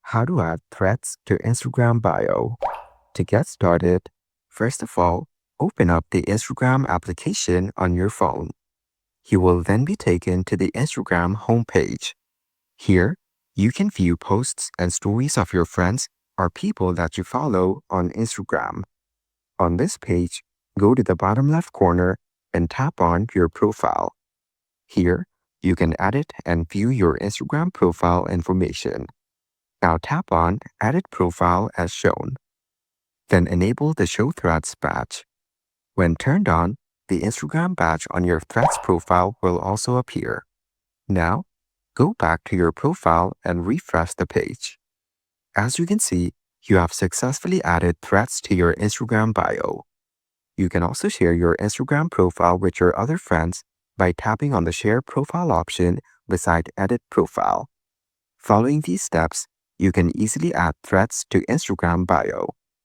How to add threads to Instagram bio. To get started, first of all, open up the Instagram application on your phone. You will then be taken to the Instagram homepage. Here, you can view posts and stories of your friends or people that you follow on Instagram. On this page, go to the bottom left corner and tap on your profile. Here, you can edit and view your Instagram profile information. Now tap on Edit Profile as shown. Then enable the Show Threads badge. When turned on, the Instagram badge on your Threads profile will also appear. Now, go back to your profile and refresh the page. As you can see, you have successfully added threads to your Instagram bio. You can also share your Instagram profile with your other friends by tapping on the Share Profile option beside Edit Profile. Following these steps, you can easily add threads to Instagram bio.